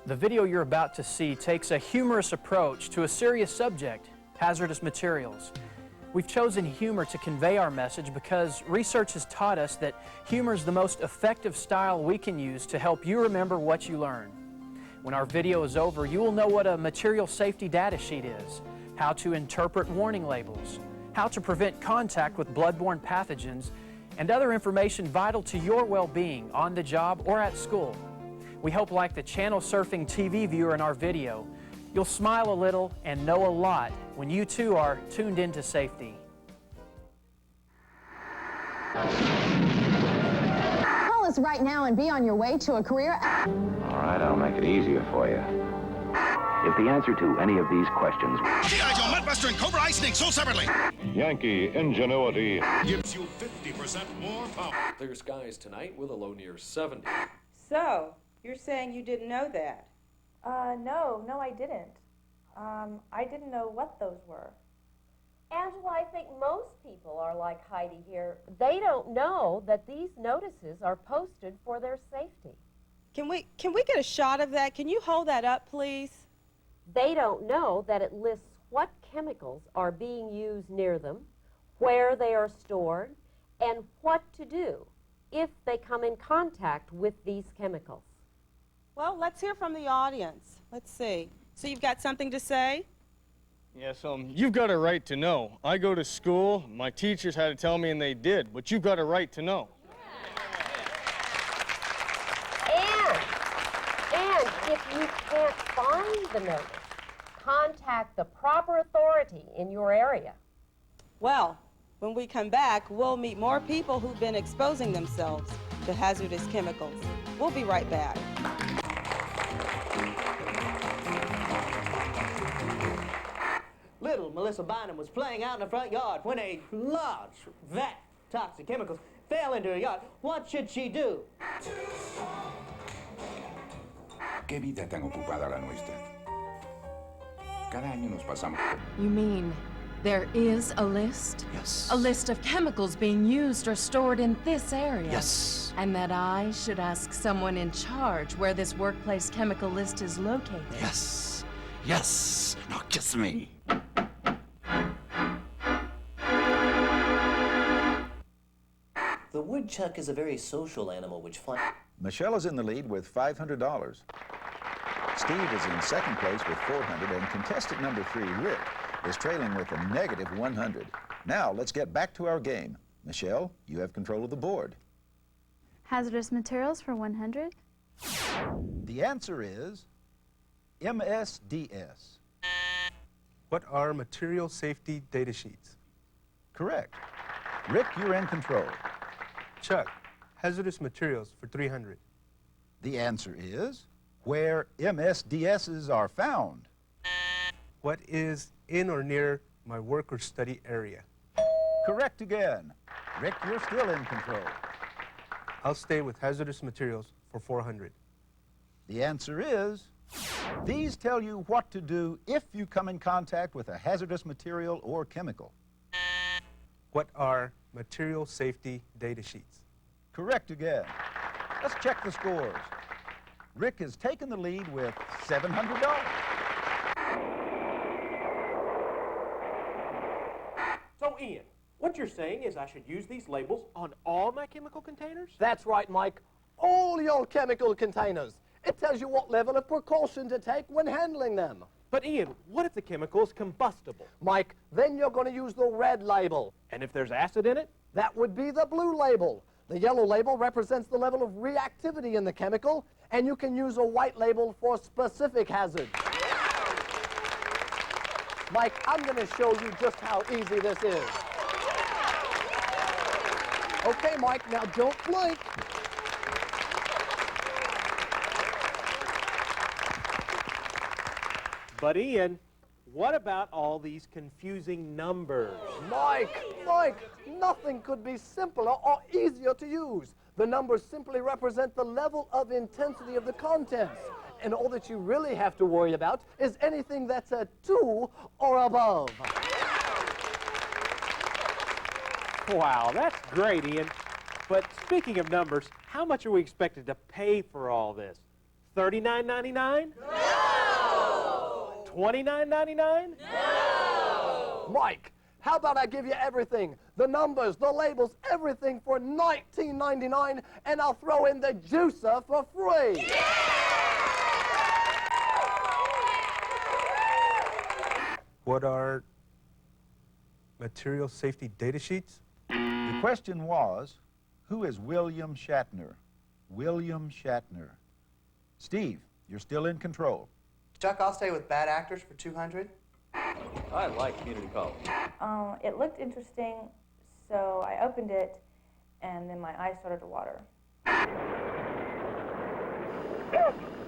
The video you're about to see takes a humorous approach to a serious subject, hazardous materials. We've chosen humor to convey our message because research has taught us that humor is the most effective style we can use to help you remember what you learn. When our video is over, you will know what a material safety data sheet is, how to interpret warning labels, how to prevent contact with bloodborne pathogens, and other information vital to your well-being on the job or at school. We hope, like the channel surfing TV viewer in our video, you'll smile a little and know a lot when you too are tuned into safety. Call us right now and be on your way to a career. All right, I'll make it easier for you. If the answer to any of these questions... G.I. Joe, Mudbuster, and Cobra Ice Snake sold separately. Yankee ingenuity Gives you 50% more power. Clear skies tonight with a low near 70. So, you're saying you didn't know that? No, I didn't. I didn't know what those were. Angela, I think most people are like Heidi here. They don't know that these notices are posted for their safety. Can we get a shot of that? Can you hold that up, please? They don't know that it lists what chemicals are being used near them, where they are stored, and what to do if they come in contact with these chemicals. Well, let's hear from the audience. Let's see. So you've got something to say? Yes, you've got a right to know. I go to school, my teachers had to tell me, and they did, but you've got a right to know. And if you can't find the notice, contact the proper authority in your area. Well, when we come back, we'll meet more people who've been exposing themselves to hazardous chemicals. We'll be right back. Little Melissa Bynum was playing out in the front yard when a large vat of toxic chemicals fell into her yard. What should she do? ¿Qué vida tan ocupada la nuestra? Cada año nos pasamos. You mean there is a list? Yes. A list of chemicals being used or stored in this area? Yes. And that I should ask someone in charge where this workplace chemical list is located? Yes. Yes. Now kiss me. The woodchuck is a very social animal which flies. Michelle is in the lead with $500. Steve is in second place with $400, and contestant number 3, Rick, is trailing with a negative $100. Now, let's get back to our game. Michelle, you have control of the board. Hazardous materials for 100. The answer is MSDS. What are material safety data sheets? Correct. Rick, you're in control. Chuck, hazardous materials for 300. The answer is where MSDSs are found. What is in or near my work or study area? Correct again. Rick, you're still in control. I'll stay with hazardous materials for 400. The answer is these tell you what to do if you come in contact with a hazardous material or chemical. What are material safety data sheets? Correct again. Let's check the scores. Rick has taken the lead with $700. So, Ian, what you're saying is I should use these labels on all my chemical containers? That's right, Mike. All your chemical containers. It tells you what level of precaution to take when handling them. But, Ian, what if the chemical is combustible? Mike, then you're going to use the red label. And if there's acid in it? That would be the blue label. The yellow label represents the level of reactivity in the chemical, and you can use a white label for specific hazards. Mike, I'm going to show you just how easy this is. Okay, Mike, now don't blink. But, Ian, what about all these confusing numbers? Mike, nothing could be simpler or easier to use. The numbers simply represent the level of intensity of the contents. And all that you really have to worry about is anything that's a 2 or above. Wow, that's great, Ian. But speaking of numbers, how much are we expected to pay for all this? $39.99? No! $29.99? No! Mike, how about I give you everything? The numbers, the labels, everything for $19.99, and I'll throw in the juicer for free. What are material safety data sheets? The question was, who is William Shatner? William Shatner. Steve, you're still in control. Chuck, I'll stay with bad actors for 200. I like community college. It looked interesting, so I opened it, and then my eyes started to water.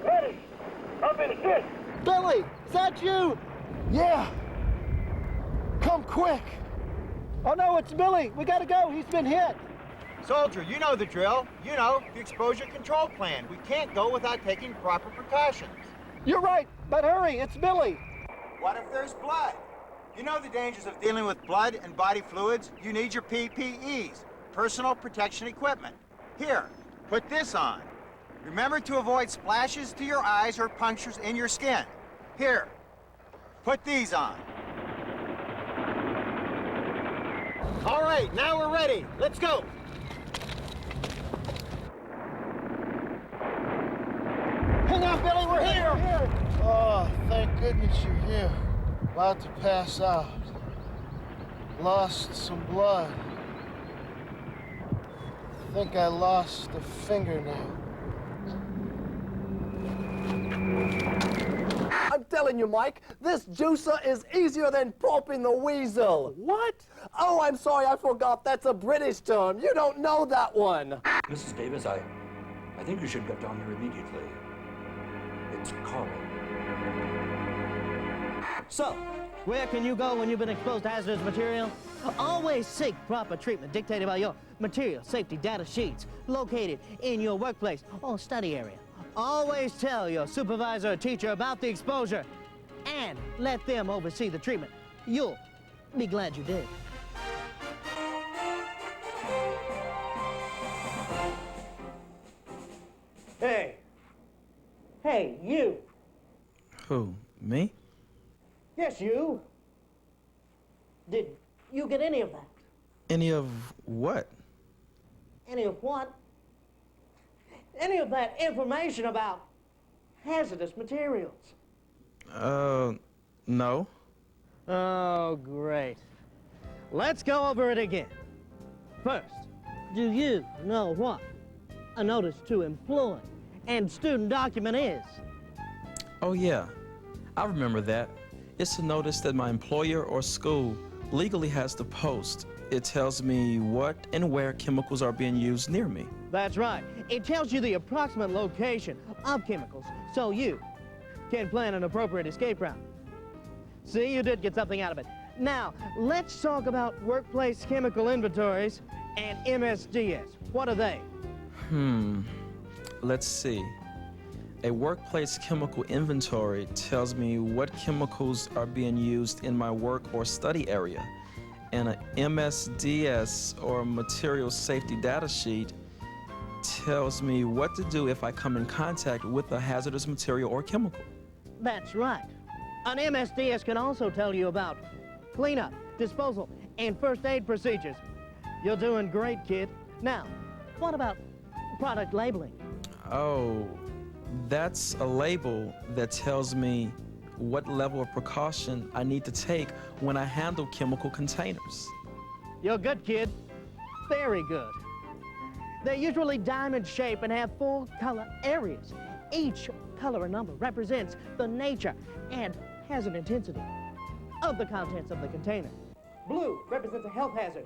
Ready! Up in here! Billy, is that you? Yeah. Come quick. Oh no, it's Billy. We gotta go. He's been hit. Soldier, you know the drill. You know the exposure control plan. We can't go without taking proper precautions. You're right, but hurry, it's Billy. What if there's blood? You know the dangers of dealing with blood and body fluids. You need your PPEs, personal protection equipment. Here, put this on. Remember to avoid splashes to your eyes or punctures in your skin. Here, put these on. All right, now we're ready. Let's go. Hang on, Billy, we're here. Oh, thank goodness you're here. About to pass out. Lost some blood. Think I lost a fingernail. I'm telling you, Mike, this juicer is easier than popping the weasel. What? Oh, I'm sorry, I forgot. That's a British term. You don't know that one. Mrs. Davis, I think you should get down here immediately. It's calling. So, where can you go when you've been exposed to hazardous material? Always seek proper treatment dictated by your material safety data sheets located in your workplace or study area. Always tell your supervisor or teacher about the exposure and let them oversee the treatment. You'll be glad you did. Hey. Hey, you. Who? Me? Yes, you. Did you get any of that? Any of what? Any of what? Any of that information about hazardous materials? No. Oh, great. Let's go over it again. First, do you know what a notice to employ and student document is? Oh, yeah. I remember that. It's a notice that my employer or school legally has to post. It tells me what and where chemicals are being used near me. That's right. It tells you the approximate location of chemicals so you can plan an appropriate escape route. See, you did get something out of it. Now, let's talk about workplace chemical inventories and MSDS. What are they? Let's see. A workplace chemical inventory tells me what chemicals are being used in my work or study area. And an MSDS, or material safety data sheet, tells me what to do if I come in contact with a hazardous material or chemical. That's right. An MSDS can also tell you about cleanup, disposal, and first aid procedures. You're doing great, kid. Now, what about product labeling? Oh, that's a label that tells me what level of precaution I need to take when I handle chemical containers. You're good, kid. Very good. They're usually diamond shape and have 4 color areas. Each color and number represents the nature and hazard intensity of the contents of the container. Blue represents a health hazard.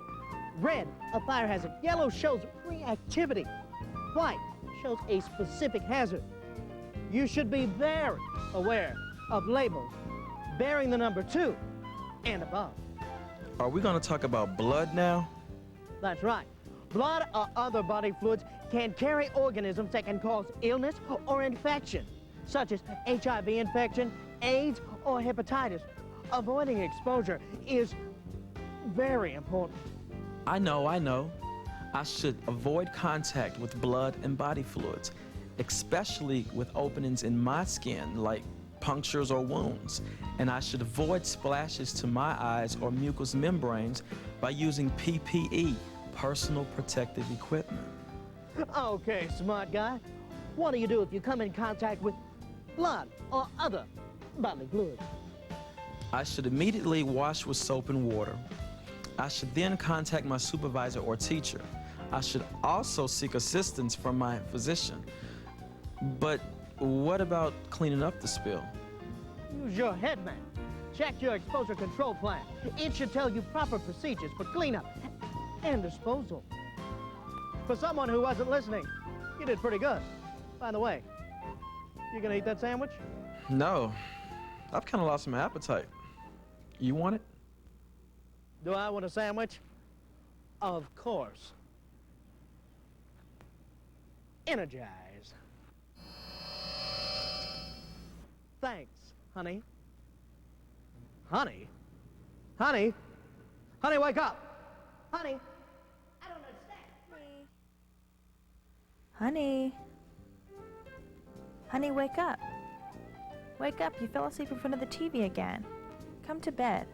Red, a fire hazard. Yellow shows reactivity. White shows a specific hazard. You should be very aware of labels bearing the number 2 and above. Are we going to talk about blood now? That's right. Blood or other body fluids can carry organisms that can cause illness or infection, such as HIV infection, AIDS, or hepatitis. Avoiding exposure is very important. I know. I should avoid contact with blood and body fluids. especially with openings in my skin, like punctures or wounds. And I should avoid splashes to my eyes or mucous membranes by using PPE, personal protective equipment. Okay, smart guy. What do you do if you come in contact with blood or other bodily fluid? I should immediately wash with soap and water. I should then contact my supervisor or teacher. I should also seek assistance from my physician. But what about cleaning up the spill? Use your head, man. Check your exposure control plan. It should tell you proper procedures for cleanup and disposal. For someone who wasn't listening, you did pretty good. By the way, you gonna eat that sandwich? No, I've kind of lost my appetite. You want it? Do I want a sandwich? Of course. Energize. Thanks, honey. Honey? Honey? Honey, wake up! Honey? I don't understand. Honey. Honey, wake up. Wake up, you fell asleep in front of the TV again. Come to bed.